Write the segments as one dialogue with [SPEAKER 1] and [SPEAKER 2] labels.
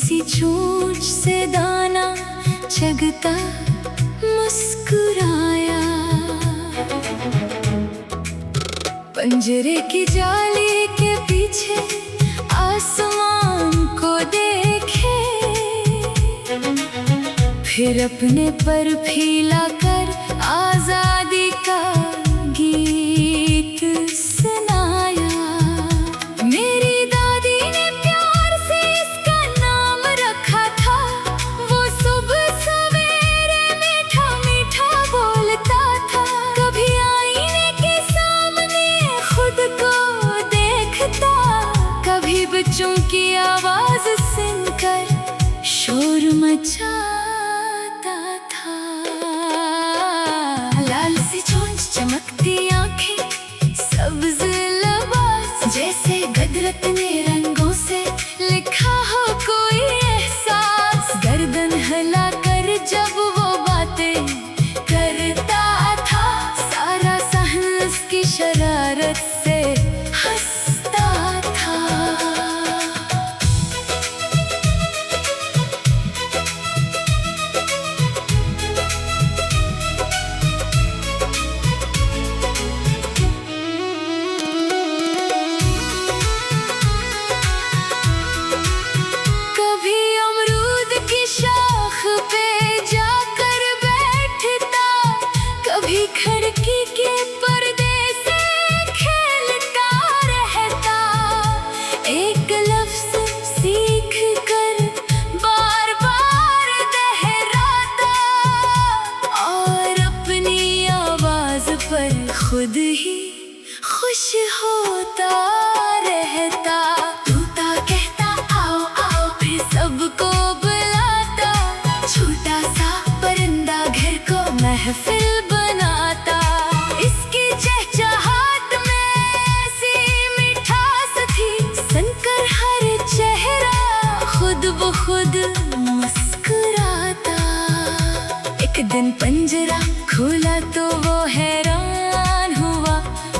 [SPEAKER 1] सी चोंच से दाना चगता मुस्कुराया। पंजरे की जाली के पीछे आसमान को देखे, फिर अपने पर फीला कर आजादी का गीत सुनाया। मेरी दादी ने प्यार से इसका नाम रखा था, वो सुबह सवेरे मीठा मीठा बोलता था। कभी आईने के सामने खुद को देखता, कभी बच्चों की आवाज सुनकर शोर मचाता था। लाल सी चोंच, चमकती आंखें, सब्ज लिबास, जैसे कुदरत ने रंगों से लिखा हो कोई एहसास। गर्दन हिला कर जब वो बातें करता था, सारा सहन उसकी शरारत से हंसता था। खिड़की के पर्दे से खेलता रहता, एक लफ्ज सीख कर बार बार दोहराता, और अपनी आवाज पर खुद ही खुश होता रहता। तूता कहता आओ आओ, फिर सबको बुलाता, छोटा सा परिंदा घर को महफिल बनाता। इसकी चहचहाट में ऐसी मिठास थी, सुनकर हर चेहरा खुद ब खुद मुस्कुराता। एक दिन पंजरा खोला तो वो हैरान हुआ,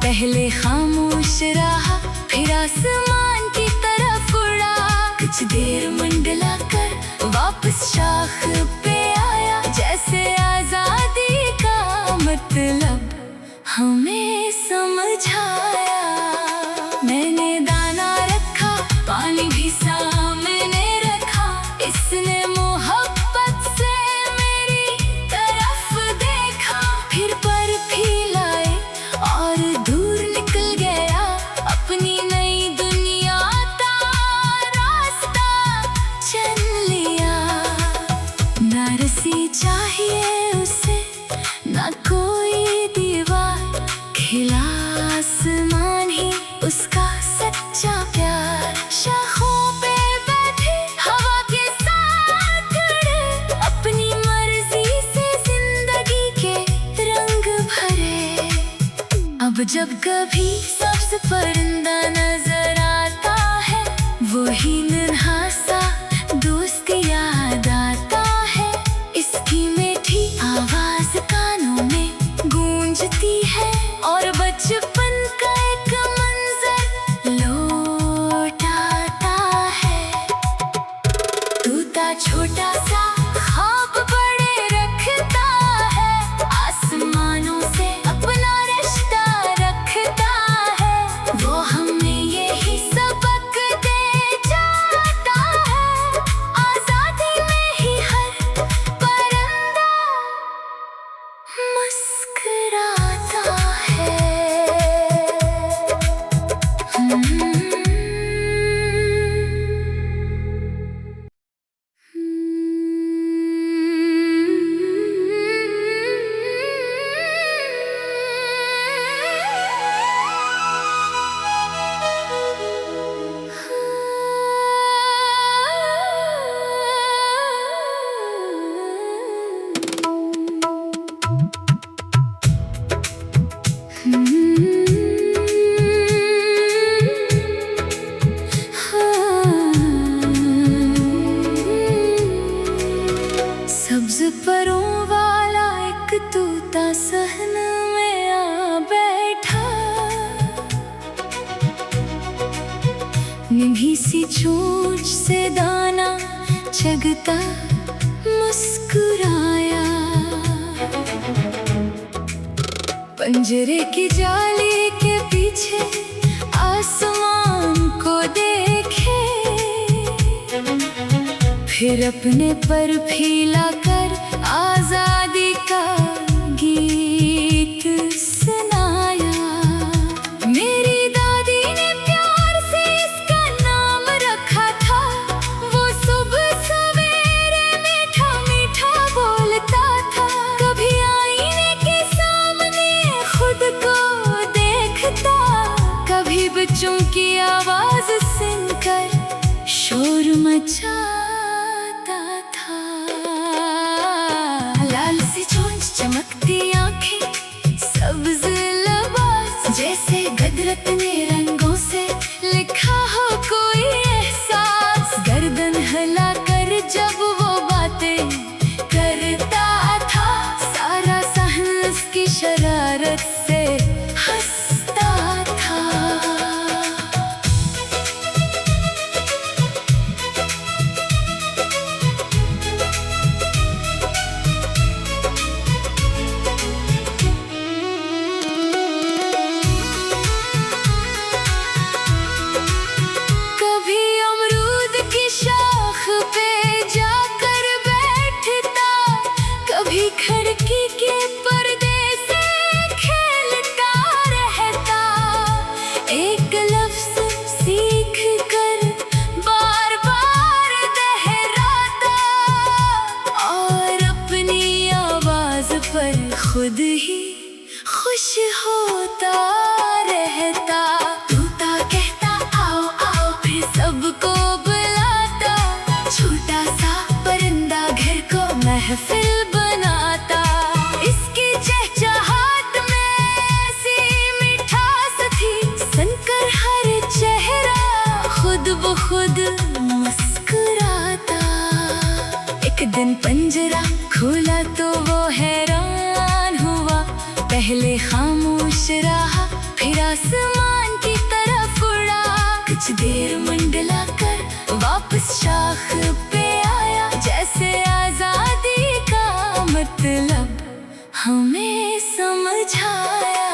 [SPEAKER 1] पहले खामोश रहा फिर आसमान की तरफ उड़ा। कुछ देर मंडला कर वापस शाख पे आया, जैसे आजादी का मतलब हमें समझाया। मैंने दाना रखा, पानी भी सामने रखा, इसने मोहब्बत से मेरी तरफ देखा। फिर पर फैलाए और दूर निकल गया, अपनी नई दुनिया का रास्ता चल लिया। ना रस्सी चाहिए उसे, ना कोई दीवार, खिला आसमान ही उसका सच्चा प्यार। शाखों पे बैठे हवा के साथ उड़े, अपनी मर्जी से जिंदगी के रंग भरे। अब जब कभी सबसे परिंदा नजर आता है, वही नन्हा सा दोस्त याद आता है। इसकी मीठी आवाज कानों में गूंजती है, और बचपन का एक मंजर लौट आता है। तूता छोटा सा ख्वाब बड़े रखता है, आसमानों से अपना रिश्ता रखता है। वो हमें यही सबक दे जाता है, आजादी में ही हर परिंदा मुस्कुराता है। सब्ज परों वाला एक तूता सहन में आ बैठा, नन्ही सी चोंच से दाना चगता मुस्कुराया। पंजरे की जाली के पीछे आसमान को देखे, फिर अपने पर फीला कर आजादी का गीत सुनाया। मेरी दादी ने प्यार से इसका नाम रखा था, वो सुबह सवेरे मीठा मीठा बोलता था। कभी आईने के सामने खुद को देखता, कभी बच्चों की आवाज सुनकर शोर मचाता था। लाल सी चोंच, चमकती आंखें, सब्ज लबास, जैसे गदरत ने रंगों से लिखा हो कोई एहसास। गर्दन हिला कर जब वो बातें करता था, सारा सहन उसकी शरारत से हंसता था। खिड़की के पर्दे से खेलता रहता, एक लफ्ज सीख कर बार बार दोहराता, और अपनी आवाज पर खुद ही खुश होता रहता। तूता कहता आओ आओ, फिर सबको बुलाता, छोटा सा परिंदा घर को महफिल बनाता। इसकी चहचहाट में ऐसी मिठास थी, सुनकर हर चेहरा खुद ब खुद मुस्कुराता। एक दिन पंजरा खोला तो वो हैरान हुआ, पहले खामोश रहा फिर आसमान की तरफ उड़ा। कुछ देर मंडला कर वापस शाख पे आया, जैसे आजादी का मतलब हमें समझाया।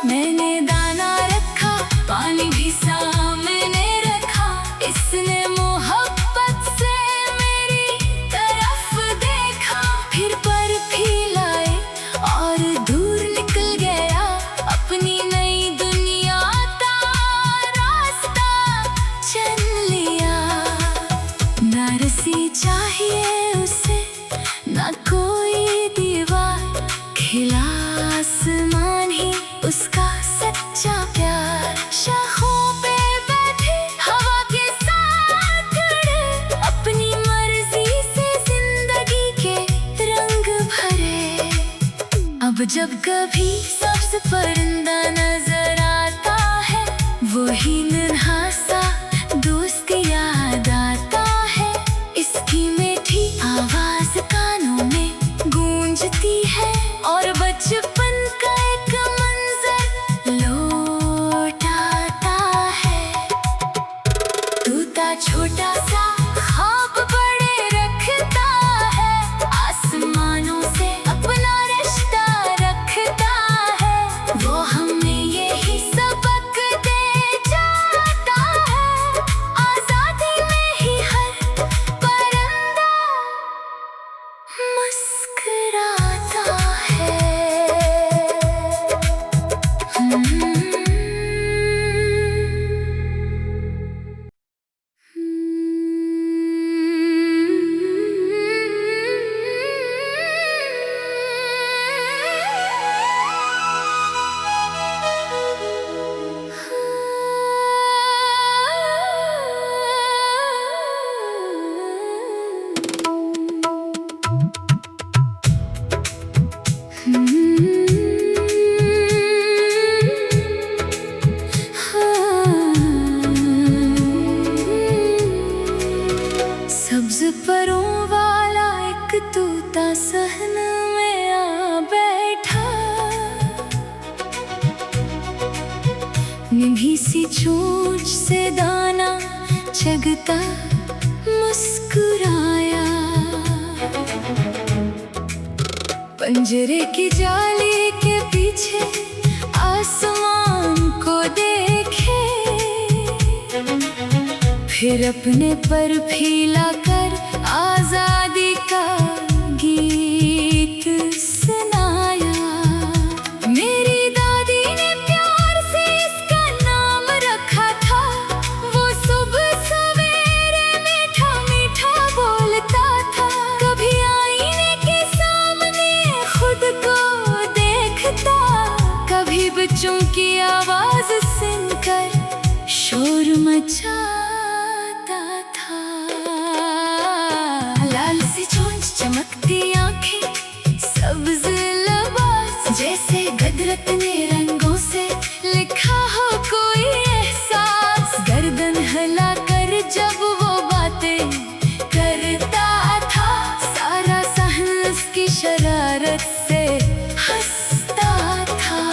[SPEAKER 1] मैंने दाना रखा, पानी भी सामने रखा, इसने मोहब्बत से मेरी तरफ देखा। फिर पर फैलाए और दूर निकल गया, अपनी नई दुनिया का रास्ता चल लिया। ना रस्सी चाहिए उसे, ना कोई दीवार, खिला आसमान ही उसका सच्चा प्यार। शाखों पे बैठे हवा के साथ उड़े, अपनी मर्जी से जिंदगी के रंग भरे। अब जब कभी सबसे परिंदा नजर आता है, वही नन्हा सा दोस्त याद आता है। इसकी मीठी आवाज कानों में गूंजती है, और बचपन का एक मंजर लौट आता है। तूता छोटा सा ख्वाब बड़े रखता है, आसमानों से अपना रिश्ता रखता है। वो हमें यही सबक दे जाता है, आजादी में ही हर परिंदा मुस्कुराता है। सब्ज परों वाला एक तूता सहन में आ बैठा, निभी सी चोंच से दाना चगता मुस्कुरा। पंजरे की जाली के पीछे आसमान को देखे, फिर अपने पर फीला कर आजादी का गीत सुनाया। मेरी दादी ने प्यार से इसका नाम रखा था, वो सुबह सवेरे मीठा मीठा बोलता था। कभी आईने के सामने खुद को देखता, कभी बच्चों की आवाज सुनकर शोर मचाता था। लाल सी चोंच, चमकती आंखें, सब्ज लिबास, जैसे गदरत ने रंगों से लिखा हो कोई एहसास। गर्दन हिला कर जब वो बातें करता था, सारा सहन उसकी शरारत से हंसता था।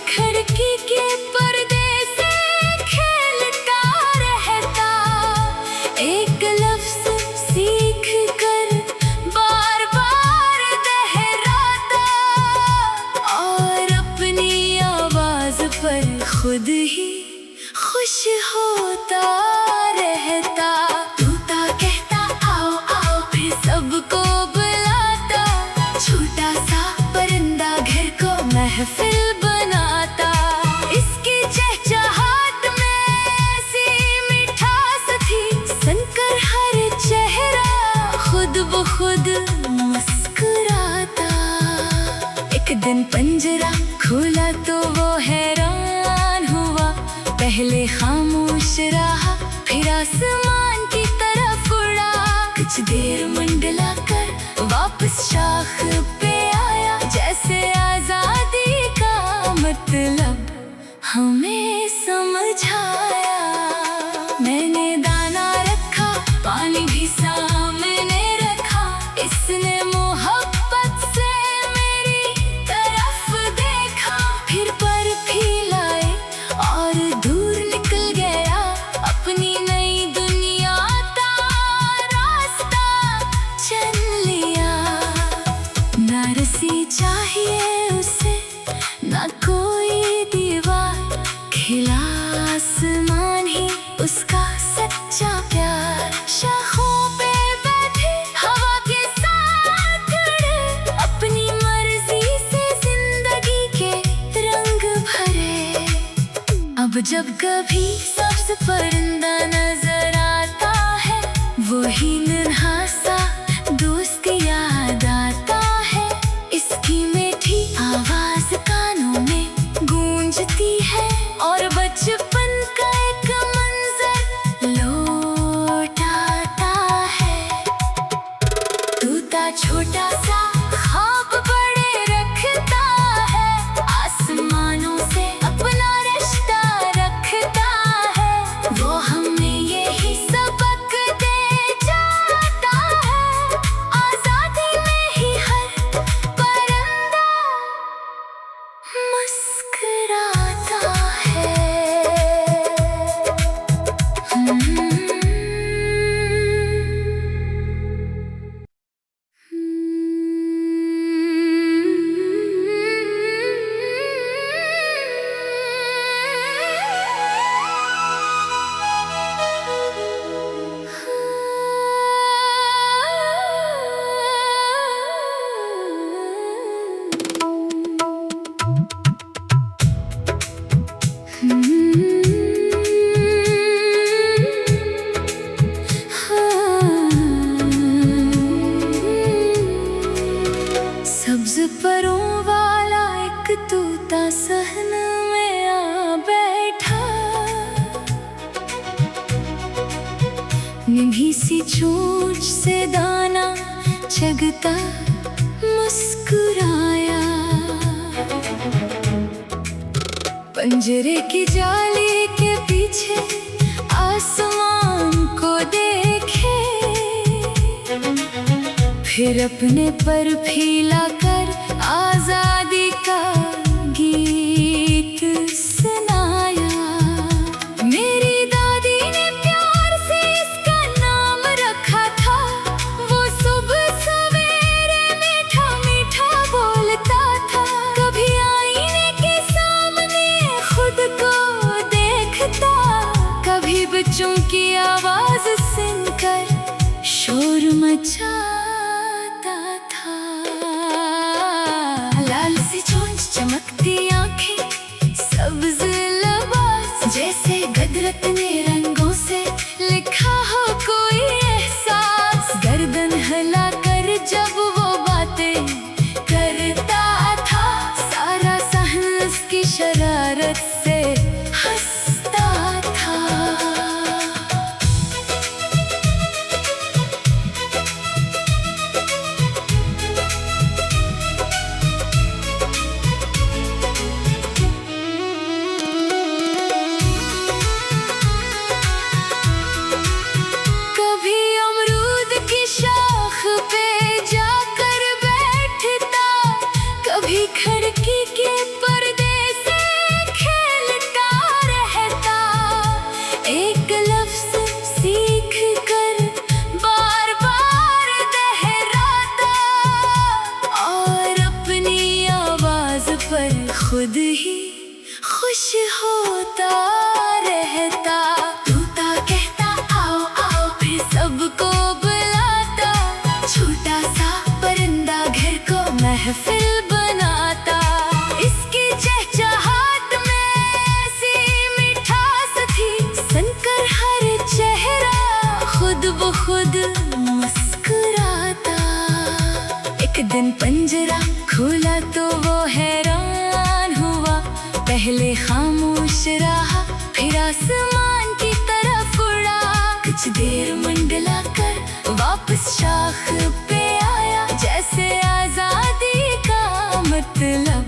[SPEAKER 1] खिड़की के पर्दे से खेलता रहता, एक लफ्ज सीख कर बार बार दोहराता, और अपनी आवाज पर खुद ही खुश होता रहता। तूता कहता आओ आओ, फिर सबको बुलाता, छोटा सा परिंदा घर को महफिल बनाता। इसकी चहचहाट में ऐसी मिठास थी, सुनकर हर चेहरा खुद ब खुद मुस्कुराता। एक दिन पंजरा खोला तो वो हैरान हुआ, पहले खामोश रहा फिर आसमान की तरफ उड़ा। कुछ देर मंडला कर वापस शाख पे आया, जैसे आजादी का मतलब हमें समझाया। मैंने दाना रखा, पानी भी सामने रखा, इसने मोहब्बत से मेरी तरफ देखा। फिर पर फैलाए और दूर निकल गया, अपनी नई दुनिया का रास्ता चल लिया। ना रस्सी चाहिए उसे, ना कोई दीवार, खिला आसमान ही उसका सच्चा प्यार। शाखों पे बैठे हवा के साथ उड़े, अपनी मर्जी से जिंदगी के रंग भरे। अब जब कभी सब्ज परिंदा नजर आता है, वही नन्हा सा दोस्त याद आता है। इसकी मीठी आवाज कानों में गूंजती है, और बचपन का एक मंजर लौट आता है। तूता छोटा सा ख्वाब बड़े रखता है, आसमानों से अपना रिश्ता रखता है। वो हमें यही सबक दे जाता है, आजादी में ही हर परिंदा मुस्कुराता है। सब्ज परों वाला एक तूता सहन में आ बैठा, निभी सी चोंच से दाना चगता मुस्कुराया। पंजरे की जाली के पीछे पीछे आसमान को देखे, फिर अपने पर फीला कर आजादी का गीत सुनाया। मेरी दादी ने प्यार से इसका नाम रखा था, वो सुबह सवेरे मीठा मीठा बोलता था। कभी आईने के सामने खुद को देखता, कभी बच्चों की आवाज सुनकर शोर मचाता था। लाल सी चोंच चमकती आंखें, सब्ज लिबास, जैसे कुदरत ने रंगों से लिखा हो कोई एहसास। गर्दन हिला कर जब वो बातें करता था, सारा सहन उसकी शरारत से हंसता था। कभी खिड़की के पर्दे से खेलता रहता, एक लफ्ज सीख कर बार बार दोहराता, और अपनी आवाज पर खुद ही खुश होता रहता। तूता कहता आओ आओ, फिर सबको बुलाता, छोटा सा परिंदा घर को महफिल बनाता। इसकी चहचहाट में ऐसी मिठास थी, सुनकर हर चेहरा खुद ब खुद मुस्कुराता। एक दिन पंजरा खोला तो वो हैरान हुआ, पहले खामोश रहा फिर आसमान की तरफ उड़ा। कुछ देर मंडला कर वापस शाख पे आया, जैसे आजादी का मतलब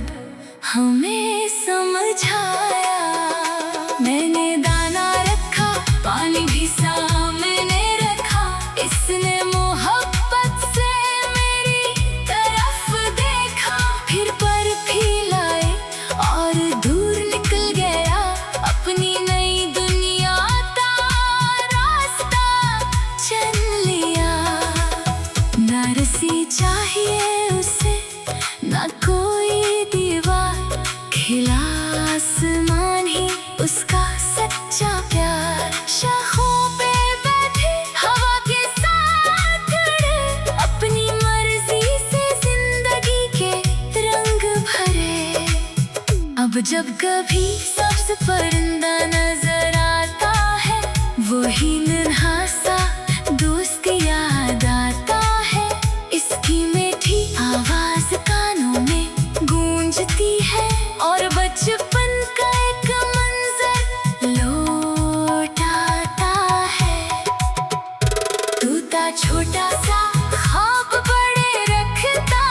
[SPEAKER 1] हमें समझाया। मैंने दाना रखा, पानी भी सामने रखा, इसने मोहब्बत से मेरी तरफ देखा। फिर पर फैलाए और दूर निकल गया, अपनी नई दुनिया का रास्ता चल लिया। ना रस्सी चाहिए उसे, ना कोई दीवार, खिला आसमान ही उसका सच्चा प्यार। शाखों पे बैठे हवा के साथ उड़े, अपनी मर्जी से जिंदगी के रंग भरे। अब जब कभी सब्ज परिंदा नजर आता है, वही नन्हा सा दोस्त याद आता है। इसकी मीठी आवाज कानों में गूंजती है, और बचपन का एक मंजर लौट आता है। तूता छोटा सा ख्वाब बड़े रखता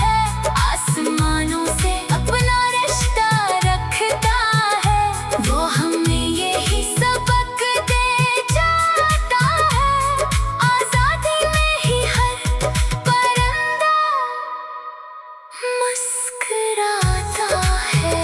[SPEAKER 1] है, आसमानों से अपना रिश्ता रखता है। वो हमें यही सबक दे जाता है, आजादी में ही हर परिंदा मुस्कुराता है।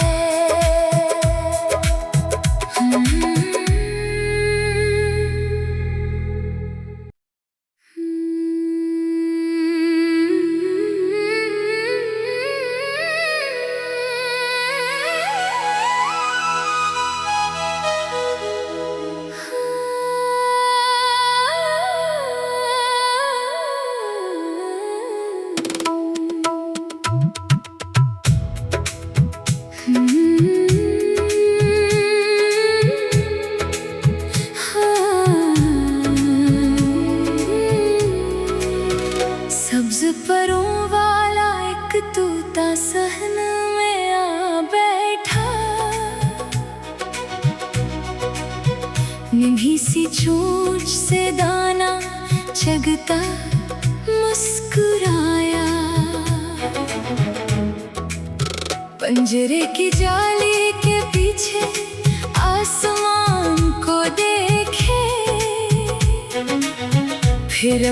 [SPEAKER 1] सब्ज परों वाला एक तूता सहन में आ बैठा, निभी सी चोंच से दाना चगता मुस्कुराया। पंजरे की जाली के पीछे आसमान को देखे फिर